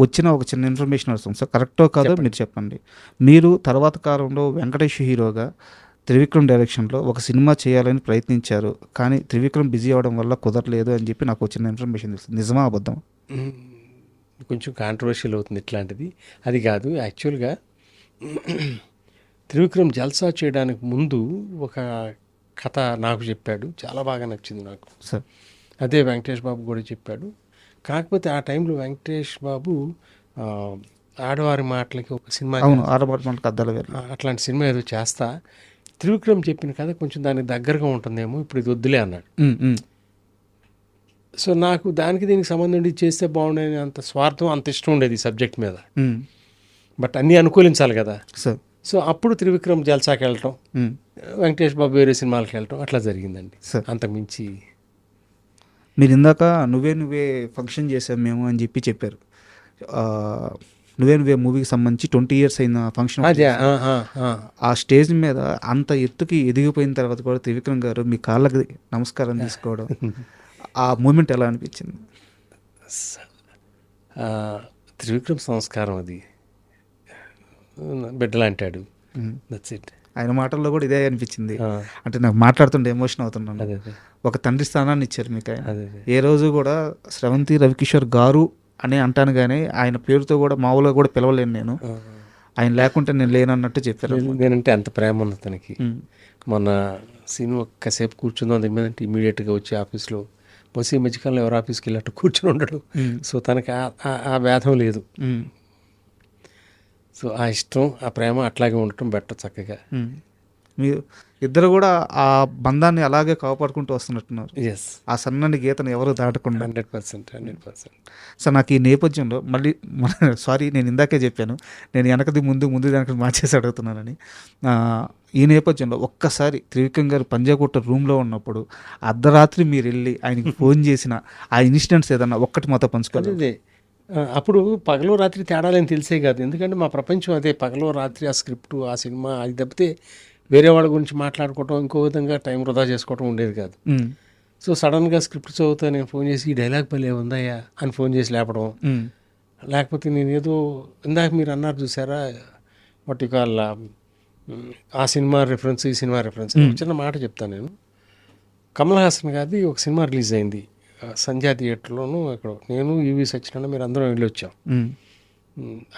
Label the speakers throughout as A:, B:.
A: వచ్చిన ఒక చిన్న ఇన్ఫర్మేషన్ వస్తుంది సార్, కరెక్టో కాదో మీరు చెప్పండి. మీరు తర్వాత కాలంలో వెంకటేష్ హీరోగా త్రివిక్రమ్ డైరెక్షన్లో ఒక సినిమా చేయాలని ప్రయత్నించారు, కానీ త్రివిక్రమ్ బిజీ అవ్వడం వల్ల కుదరలేదు అని చెప్పి నాకు చిన్న ఇన్ఫర్మేషన్ తెలుస్తుంది. నిజమా అబద్ధం?
B: కొంచెం కాంట్రవర్షియల్ అవుతుంది ఇట్లాంటిది. అది కాదు, యాక్చువల్గా త్రివిక్రమ్ జల్సా చేయడానికి ముందు ఒక కథ నాకు చెప్పాడు, చాలా బాగా నచ్చింది నాకు
A: సార్.
B: అదే వెంకటేష్ బాబు కూడా చెప్పాడు. కాకపోతే ఆ టైంలో వెంకటేష్ బాబు ఆడవారి మాటలకి ఒక సినిమా, అట్లాంటి సినిమా ఏదో చేస్తా, త్రివిక్రమ్ చెప్పిన కథ కొంచెం దానికి దగ్గరగా ఉంటుందేమో, ఇప్పుడు ఇది వద్దులే అన్నాడు. సో నాకు దానికి దీనికి సంబంధం ఉండి చేస్తే బాగుండేది, అంత స్వార్థం, అంత ఇష్టం ఉండేది సబ్జెక్ట్ మీద. బట్ అన్నీ అనుకూలించాలి కదా. సో అప్పుడు త్రివిక్రమ్ జల్సాకి వెళ్ళటం, వెంకటేష్ బాబు వేరే సినిమాలకు వెళ్ళటం, అట్లా జరిగిందండి. అంతకుమించి
A: మీరు ఇందాక నువ్వే ఫంక్షన్ చేసాం మేము అని చెప్పారు. నువ్వే మూవీకి సంబంధించి 20 years అయిన ఫంక్షన్. ఆ స్టేజ్ మీద అంత ఎత్తుకి ఎదిగిపోయిన తర్వాత కూడా త్రివిక్రమ్ గారు మీ కాళ్ళకి నమస్కారం తీసుకోవడం, ఆ మూమెంట్ ఎలా అనిపించింది?
B: త్రివిక్రమ్ సంస్కారం అది, బిడ్డలాంటాడు. That's it.
A: ఆయన మాటల్లో కూడా ఇదే అనిపించింది. అంటే నాకు మాట్లాడుతుంటే ఎమోషన్ అవుతున్నాను. ఒక తండ్రి స్థానాన్ని ఇచ్చారు మీకు ఆయన. ఏ రోజు కూడా స్రవంతి రవికిషోర్ గారు అని అంటాను, కానీ ఆయన పేరుతో కూడా మామూలుగా కూడా పిలవలేను నేను. ఆయన లేకుంటే నేను లేనన్నట్టు చెప్పారు.
B: నేనంటే అంత ప్రేమ ఉంది తనకి. మొన్న సినిమా ఒక్కసేపు కూర్చుందాం దీని మీద, ఇమీడియట్గా వచ్చి ఆఫీస్లో బస్సు ఈ మధ్యకాలంలో ఎవరు ఆఫీస్కి వెళ్ళినట్టు కూర్చొని ఉండడు. సో తనకి ఆ భేదం లేదు. సో ఆ ఇష్టం, ఆ ప్రేమ అట్లాగే ఉండటం బెటర్. చక్కగా
A: మీరు ఇద్దరు కూడా ఆ బంధాన్ని అలాగే కాపాడుకుంటూ వస్తున్నట్టున్నారు.
B: ఎస్,
A: ఆ సన్నని గీతను ఎవరు దాటకుండా.
B: 100%.
A: సో నాకు ఈ నేపథ్యంలో మళ్ళీ సారీ, నేను ఇందాకే చెప్పాను నేను వెనకది ముందు వెనక మార్చేసి అడుగుతున్నానని. ఈ నేపథ్యంలో ఒక్కసారి త్రివిక్రమ్ గారు పంజాగుట్ట రూమ్లో ఉన్నప్పుడు అర్ధరాత్రి మీరు వెళ్ళి ఆయనకి ఫోన్ చేసిన ఆ ఇన్సిడెంట్స్ ఏదన్నా ఒక్కటి మాతో పంచుకోలేదు?
B: అప్పుడు పగలు రాత్రి తేడాలని తెలిసే కాదు, ఎందుకంటే మా ప్రపంచం అదే. పగలు రాత్రి ఆ స్క్రిప్టు, ఆ సినిమా, అది తప్పితే వేరే వాళ్ళ గురించి మాట్లాడుకోవటం, ఇంకో విధంగా టైం వృధా చేసుకోవటం ఉండేది కాదు. సో సడన్గా స్క్రిప్ట్ చదువుతా నేను ఫోన్ చేసి, ఈ డైలాగ్ పల్లె ఉందయ్యా అని ఫోన్ చేసి లేపడం. లేకపోతే నేను ఏదో ఇందాక మీరు అన్నారు చూసారా, వాట్ యు కాల్, ఆ సినిమా రిఫరెన్స్, ఈ సినిమా రిఫరెన్స్. చిన్న మాట చెప్తాను నేను. కమల్ హాసన్ గారిది ఒక సినిమా రిలీజ్ అయింది సంధ్యా థియేటర్లోను. అక్కడ నేను యువి సత్యనారాయణ మీరు అందరం వెళ్ళి వచ్చాం.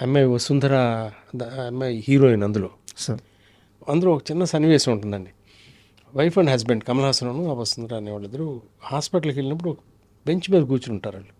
B: అమ్మాయి వసుంధర, అమ్మాయి హీరోయిన్ అందులో. అందులో ఒక చిన్న సన్నివేశం ఉంటుందండి. Wife and husband Kamal Haasan ఆ వసుంధర అనే వాళ్ళిద్దరూ హాస్పిటల్కి వెళ్ళినప్పుడు ఒక బెంచ్ మీద కూర్చుని ఉంటారు వాళ్ళు.